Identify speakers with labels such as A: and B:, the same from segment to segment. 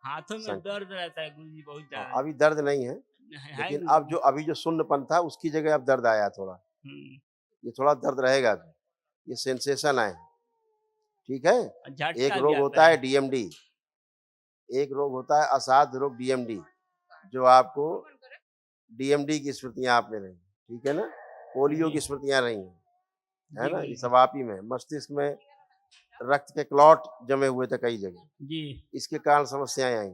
A: हाथों में दर्द रहता है गुरुजी बहुत ज्यादा।
B: अभी दर्द नहीं है,
A: है
B: लेकिन
A: गुरुजी।
B: अभी जो शून्यपन था उसकी जगह अब दर्द आया थोड़ा।
A: हम्म,
B: ये थोड़ा दर्द रहेगा अभी, ये सेंसेशन आए, ठीक है।
A: और
B: एक
A: झटका भी
B: रोग
A: आता
B: होता है डीएमडी, एक रोग होता है असाध्य रोग डीएमडी, जो आपको डीएमडी की स्मृतियां आप में रही, ठीक है ना, पोलियो की स्मृतियां रही हैं, है
A: जी
B: ना, ये
A: गुरुजी।
B: सब आप ही में, मस्तिष्क में रक्त के क्लॉट जमे हुए थे कई जगह,
A: जी
B: इसके कारण समस्याएं आई।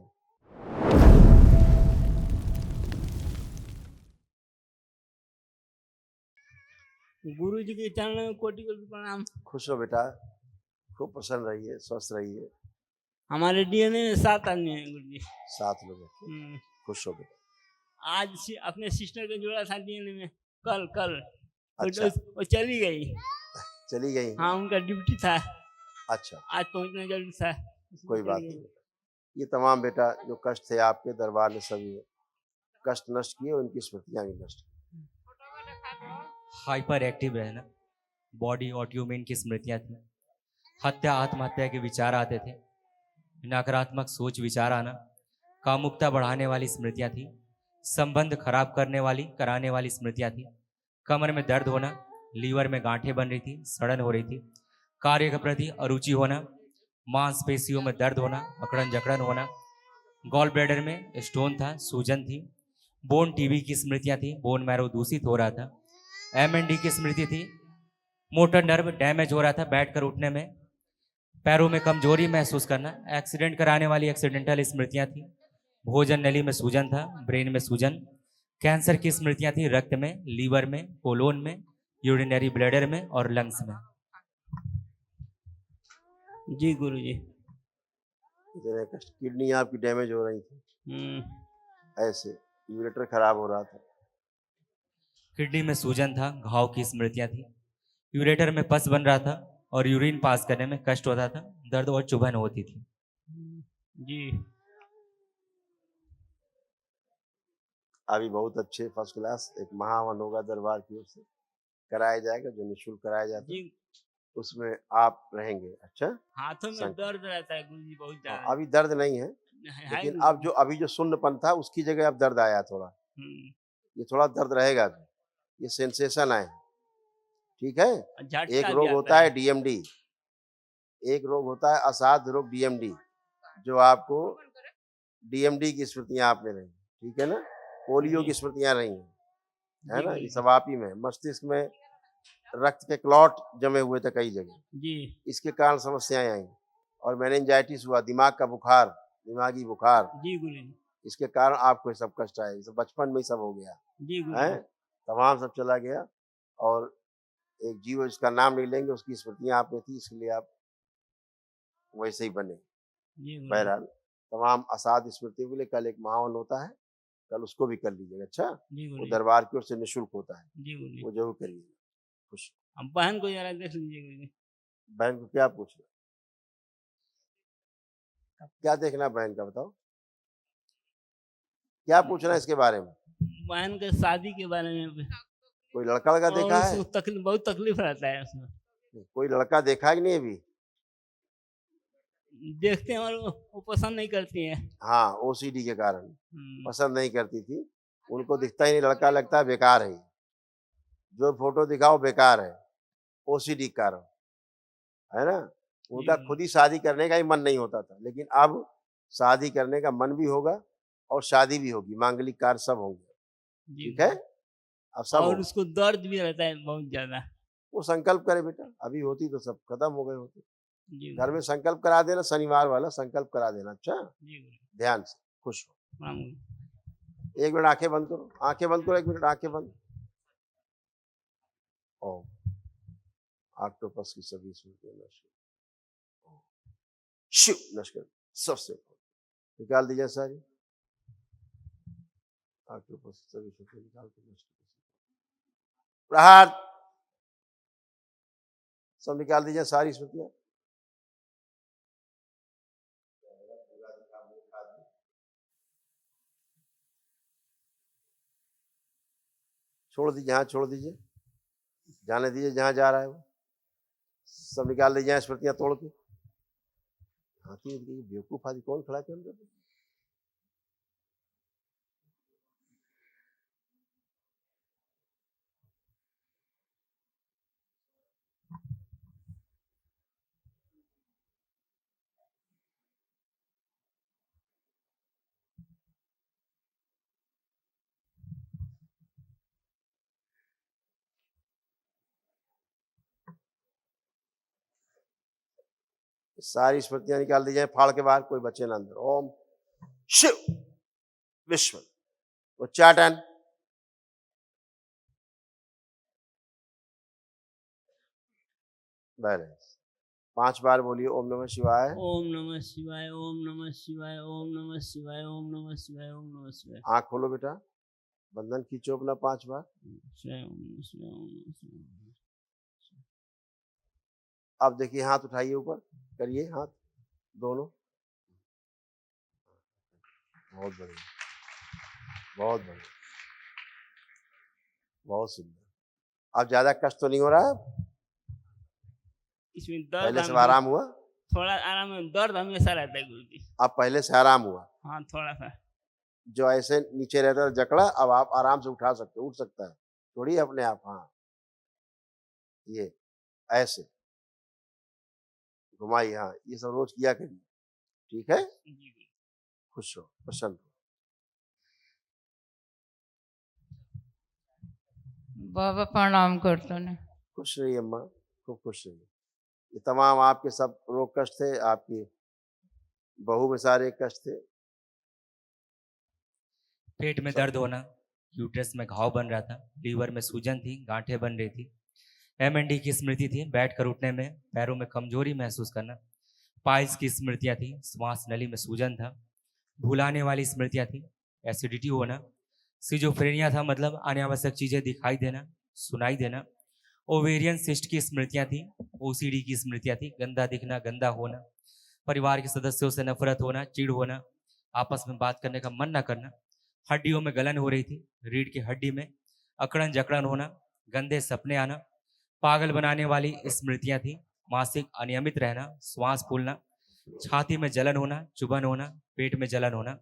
A: गुरुजी के चरण में कोटि कोटि प्रणाम।
B: खुश हो बेटा, खूब प्रसन्न रहिए, स्वस्थ रहिए।
A: हमारे डीएनए में 7 आदमी हैं गुरुजी।
B: 7 लोग हैं,
A: हम्म,
B: खुश हो बेटा।
A: आज अपने सिस्टर को जोड़ा था डीएनए में, कल कल
B: अच्छा,
A: वो चली गई।
B: चली गई।
A: हाँ उनका ड्यूटी था,
B: अच्छा,
A: आज पहुंचना जरूरी था, इसलिए
B: कोई
A: चली
B: बात
A: गई।
B: नहीं बेटा। ये तमाम बेटा जो कष्ट थे आपके दरबार में, सभी कष्ट नष्ट किए, उनकी स्मृतियां भी नष्ट की।
C: हाइपर एक्टिव रहना, बॉडी ऑटोइम्यून की स्मृतियां थी, हत्या आत्महत्या के विचार आते थे, नकारात्मक सोच विचार आना, कामुकता बढ़ाने वाली स्मृतियां थी, संबंध खराब करने वाली कराने वाली स्मृतियां थी, कमर में दर्द होना, लीवर में गांठें बन रही थी, सड़न हो रही थी, कार्य के प्रति अरुचि होना, मांसपेशियों में दर्द होना, अकड़न जकड़न होना, गॉल ब्लैडर में स्टोन था, सूजन थी, बोन टीबी की स्मृतियां थी, बोन मैरो दूषित हो रहा था, एमएनडी की स्मृति थी, मोटर नर्व डैमेज हो रहा था बैठकर उठने में, पैरों में कमजोरी महसूस करना, एक्सीडेंट कराने वाली एक्सीडेंटल स्मृतियां थी, भोजन नली में सूजन था, ब्रेन में सूजन, कैंसर की स्मृतियां थी, रक्त में, लीवर में, कोलोन में, यूरिनरी ब्लैडर में और लंग्स में।
A: जी गुरुजी।
B: इतने कष्ट, किडनी आपकी डैमेज हो रही थी,
A: हम्म,
B: ऐसे यूरेटर खराब हो रहा था,
C: किडनी में सूजन था, घाव की स्मृतियां थी, यूरेटर में पस बन रहा था और यूरिन पास करने में कष्ट होता था, दर्द और चुभन होती थी।
A: जी
B: अभी बहुत अच्छे फर्स्ट क्लास एक महावन होगा दरबार की ओर से, कराया जाएगा, जो निःशुल्क कराया जाता है,
A: जी।
B: उसमें आप रहेंगे। अच्छा,
A: हाथों में दर्द रहता है गुरुजी बहुत ज्यादा।
B: अभी दर्द नहीं है,
A: है
B: लेकिन
A: गुरुजी।
B: अभी जो शून्यपन था उसकी जगह अब दर्द आया थोड़ा।
A: हम्म,
B: ये थोड़ा दर्द रहेगा अभी, ये सेंसेशन आए, ठीक है।
A: और
B: एक
A: झटका भी
B: रोग
A: आता
B: होता है
A: है।
B: डीएमडी, एक रोग होता है असाध्य रोग डीएमडी, जो आपको डीएमडी की स्मृतियां आप में रही, ठीक है ना, पोलियो की स्मृतियां रही हैं, है
A: जी
B: ना, ये
A: गुरुजी।
B: सब आप ही में, मस्तिष्क में रक्त के क्लॉट जमे हुए थे कई जगह,
A: जी
B: इसके कारण समस्याएं आई, और मेनिंजाइटिस हुआ, दिमाग का बुखार, दिमागी बुखार,
A: जी गुरुजी।
B: इसके कारण आपको ये सब कष्ट आए, ये सब बचपन में ही सब हो गया
A: जी
B: है,
A: गुरुजी।
B: तमाम सब चला गया, और एक जीव जिसका नाम नहीं लेंगे उसकी स्मृतियां आप में थी, इसलिए आप वैसे ही बने।
A: जी गुरुजी।
B: बहरहाल तमाम असाध्य स्मृतियों के लिए कल एक महावन होता है, कल उसको भी कर लीजिएगा। अच्छा,
A: जी
B: वो
A: गुरुजी।
B: दरबार की ओर से निःशुल्क होता है,
A: जी गुरुजी।
B: वो जरूर करिएगा। खुश।
A: अब बहन को जरा देख लीजिए गुरुजी।
B: बहन को क्या पूछना, क्या देखना है बहन का, बताओ क्या पूछना है इसके बारे में।
A: बहन के शादी के बारे में।
B: कोई लड़का लड़का
A: और
B: देखा है,
A: उसको बहुत तकलीफ रहता है उसमें।
B: कोई लड़का देखा है कि नहीं अभी।
A: देखते हैं और वो पसंद नहीं करती है।
B: हाँ, ओसीडी के कारण पसंद नहीं करती थी, उनको दिखता ही नहीं लड़का, लगता है बेकार है, जो फोटो दिखाओ बेकार है, ओसीडी के कारण, है ना। उनका खुद ही शादी करने का ही मन नहीं होता था, लेकिन अब शादी करने का मन भी होगा और शादी भी होगी, मांगलिक कार्य सब होंगे, ठीक है, अब सब
A: और
B: होगा।
A: उसको दर्द भी रहता है बहुत ज्यादा।
B: वो संकल्प करे बेटा, अभी होती तो सब खत्म हो गए होते।
A: जी
B: घर में संकल्प करा देना, शनिवार वाला संकल्प करा देना। अच्छा,
A: जी
B: ध्यान से, खुश हो।
A: प्रणाम।
B: एक मिनट आंखें बंद करो, आंखें बंद करो, एक मिनट आंखें बंद। ओम। ऑक्टोपस की सभी स्मृतियां नष्ट कर, शिव नष्ट कर, सबसे निकाल दीजिए सारी ऑक्टोपस की सभी स्मृतियां निकाल के नष्ट कर, प्रहार, सब निकाल दीजिए सारी स्मृतियां। छोड़ दीजिए, हाँ छोड़ दीजिए, जाने दीजिए जहां जा रहा है वो, सब निकाल दीजिए स्मृतियां तोड़ के। हाथी बेवकूफ आदि कौन खड़ा के अंदर, सारी स्मृतियां निकाल दी जाए फाड़ के बाहर, कोई बचे ना अंदर। ओम शिव विश्व उच्चाटन। बैलेंस 5 बार बोलिए ओम नमः शिवाय।
A: ओम नमः शिवाय, ओम नमः शिवाय, ओम नमः शिवाय, ओम नमः शिवाय, ओम नमः शिवाय।
B: आंख खोलो बेटा, बंधन खींचो अपना 5 बार।
A: शिवाय, ओम नमः शिवाय, ओम नमः शिवाय।
B: अब देखिए हाथ उठाइए ऊपर, करिए हाथ दोनों। बहुत बढ़िया, बहुत बढ़िया, बहुत सुंदर। अब ज्यादा कष्ट तो नहीं हो रहा है?
A: इसमें दर्द
B: पहले से आराम हुआ?
A: थोड़ा आराम है, दर्द हमेशा रहता है गुरु जी।
B: अब पहले से आराम हुआ?
A: हाँ थोड़ा सा।
B: जो ऐसे नीचे रहता था जकड़ा, अब आप आराम से उठा सकते, उठ सकता है थोड़ी अपने आप। हाँ ये ऐसे घुमाइए, हाँ ये सब रोज किया करिए, ठीक है? खुश हो, प्रसन्न हो।
D: बाबा प्रणाम करते हैं।
B: खुश रहिए अम्मा, खूब खुश रहिए। ये तमाम आपके सब रोग कष्ट थे, आपकी बहू में सारे कष्ट थे।
C: पेट में दर्द होना, यूट्रस में घाव बन रहा था, लीवर में सूजन थी, गांठें बन रही थी, एमएनडी की स्मृति थी, बैठकर उठने में पैरों में कमजोरी महसूस करना, पाइल्स की स्मृतियां थी, श्वास नली में सूजन था, भुलाने वाली स्मृतियां थी, एसिडिटी होना, सिजोफ्रेनिया था, मतलब अनावश्यक चीजें दिखाई देना, सुनाई देना, ओवेरियन सिस्ट की स्मृतियां थी, ओसीडी की स्मृतियां थी, गंदा दिखना, गंदा होना, परिवार के सदस्यों से नफरत होना, चिढ़ होना, आपस में बात करने का मन न करना, हड्डियों में गलन हो रही थी, रीढ़ की हड्डी में अकड़न जकड़न होना, गंदे सपने आना, पागल बनाने वाली स्मृतियां थी, मासिक अनियमित रहना, श्वास फूलना, छाती में जलन होना, चुभन होना, पेट में जलन होना,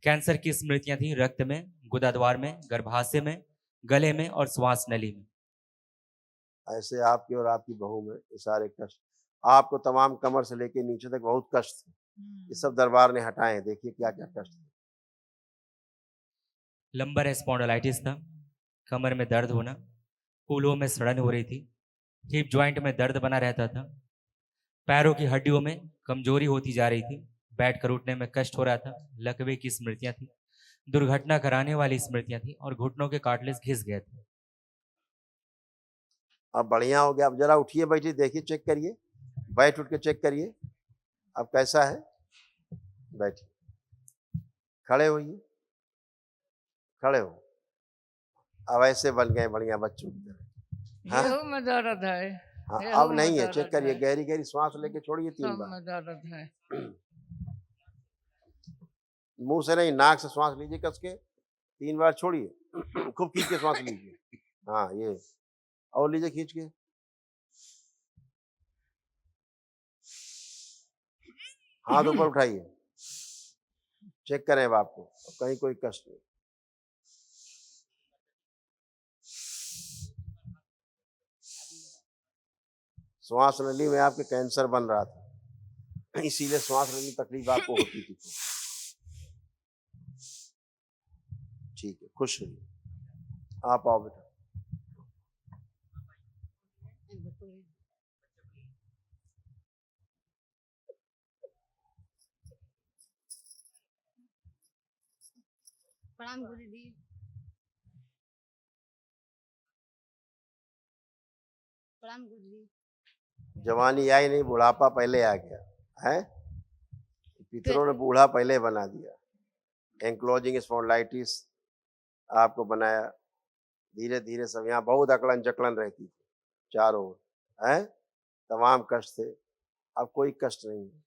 C: कैंसर की स्मृतियां थी, रक्त में, गुदाद्वार में, गर्भाशय में, गले में और श्वास नली में।
B: ऐसे आपके और आपकी बहू में ये सारे कष्ट, आपको तमाम कमर से लेके नीचे तक बहुत कष्ट थे, ये सब दरबार ने हटाए। देखिए क्या क्या कष्ट थे।
C: लंबर स्पॉन्डिलाइटिस था, कमर में दर्द होना, कूल्हों में सड़न हो रही थी, हिप जॉइंट में दर्द बना रहता था, पैरों की हड्डियों में कमजोरी होती जा रही थी, बैठकर उठने में कष्ट हो रहा था, लकवे की स्मृतियां थी, दुर्घटना कराने वाली स्मृतियां थी और घुटनों के कार्टिलेज घिस गए थे।
B: अब बढ़िया हो गया। अब जरा उठिए, बैठिए, देखिए, चेक करिए, बैठ उठ के चेक करिए अब कैसा है। बैठिए, खड़े होइए, खड़े हो। अब ऐसे बन गए बढ़िया बच्चों की तरह। हाँ?
D: गेहूं में दर्द है।
B: हाँ
D: गेहूं
B: अब
D: में
B: नहीं है,
D: दर्द
B: चेक करिए,
D: है।
B: गहरी गहरी सांस लेके छोड़िए 3
D: सब
B: बार।
D: में दर्द है।
B: मुंह से नहीं, नाक से सांस लीजिए कस के, 3 बार छोड़िए, खूब खींच के सांस लीजिए। हाँ ये, और लीजिए खींच के। हाथ ऊपर उठाइए, चेक करें अब आपको कहीं कोई कष्ट नहीं। श्वास नली में आपके कैंसर बन रहा था, इसीलिए श्वास नली तकलीफ आपको होती थी। ठीक है, खुश रहिए। आप आओ बेटा।
E: प्रणाम गुरु जी। प्रणाम गुरु जी।
B: जवानी आई नहीं, बुढ़ापा पहले आ गया है। पितरों ने बूढ़ा पहले बना दिया। एंक्लोजिंग स्पॉन्डिलाइटिस आपको बनाया। धीरे धीरे सब, यहाँ बहुत अकड़न जकड़न रहती थी चारों ओर, है तमाम कष्ट थे। अब कोई कष्ट नहीं है।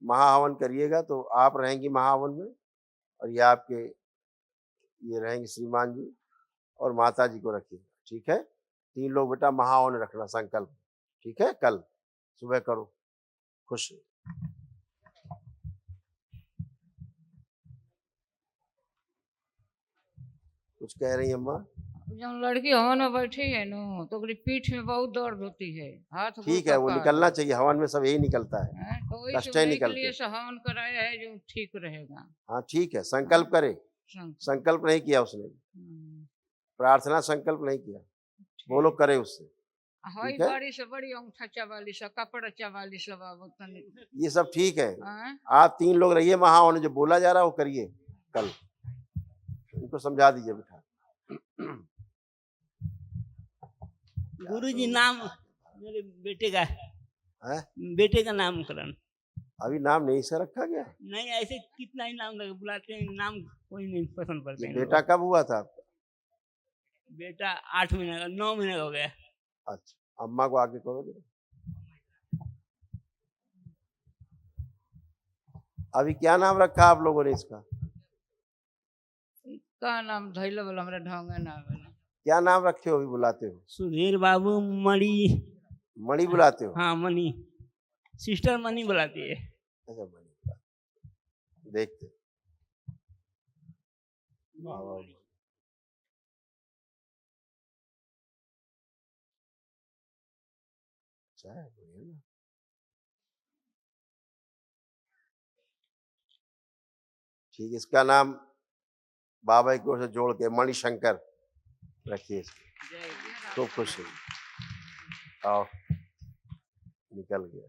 B: महाहवन करिएगा तो आप रहेंगी महाहवन में, और ये आपके ये रहेंगे श्रीमान जी, और माता जी को रखिएगा, ठीक है? 3 लोग बेटा महाहवन रखना संकल्प, ठीक है? कल सुबह करो। खुश रहिए। कुछ कह रही अम्मा?
D: जब लड़की हवन में बैठी है ना तो ओकरी पीठ में बहुत दर्द होती है, हाथ
B: ठीक है, वो निकलना चाहिए। हवन में सब यही निकलता है,
D: तो वही
B: कष्ट
D: सुनने के
B: निकलते।
D: लिए से हवन कराया है जो ठीक रहेगा।
B: हाँ ठीक है, संकल्प करे। संकल्प नहीं किया उसने, प्रार्थना संकल्प नहीं किया, वो लोग करे उससे।
D: हई
B: ठीक है।
D: बड़ी से बड़ी अंगूठा चवाली से कपड़ा चवाली से बाबू तनी
B: ये सब ठीक है।
D: हाँ?
B: आप 3 लोग रहिए वहां, उन्हें जो बोला जा रहा है वो करिए कल, इनको समझा दीजिए बिठा।
A: गुरुजी नाम मेरे बेटे का
B: है
A: बेटे का नामकरण।
B: अभी नाम नहीं इसका रखा गया।
A: नहीं ऐसे कितना ही नाम लगे बुलाते हैं, नाम कोई नहीं पसंद करते
B: ये
A: हैं
B: बेटा
A: लोग।
B: कब हुआ था आपका?
A: बेटा 8 महीने का 9 महीने का हो गया।
B: अच्छा, अम्मा को आगे करो जरा। अभी क्या नाम रखा आप लोगों ने इसका?
D: का नाम धैले वाला हमरा ढंग ना आवेला।
B: क्या नाम रखे हो अभी बुलाते हो?
A: सुधीर बाबू मणि।
B: मणि बुलाते हो?
A: हाँ मणि, सिस्टर मणि बुलाती है।
B: अच्छा मणि बुलाते हो। देखते वाह, वाह, वाह। अच्छा है, बढ़िया ना। ठीक है, इसका नाम बाबा की ओर से जोड़ के मणिशंकर रखिए इसको। खूब खुश रहिए। आओ, निकल गया।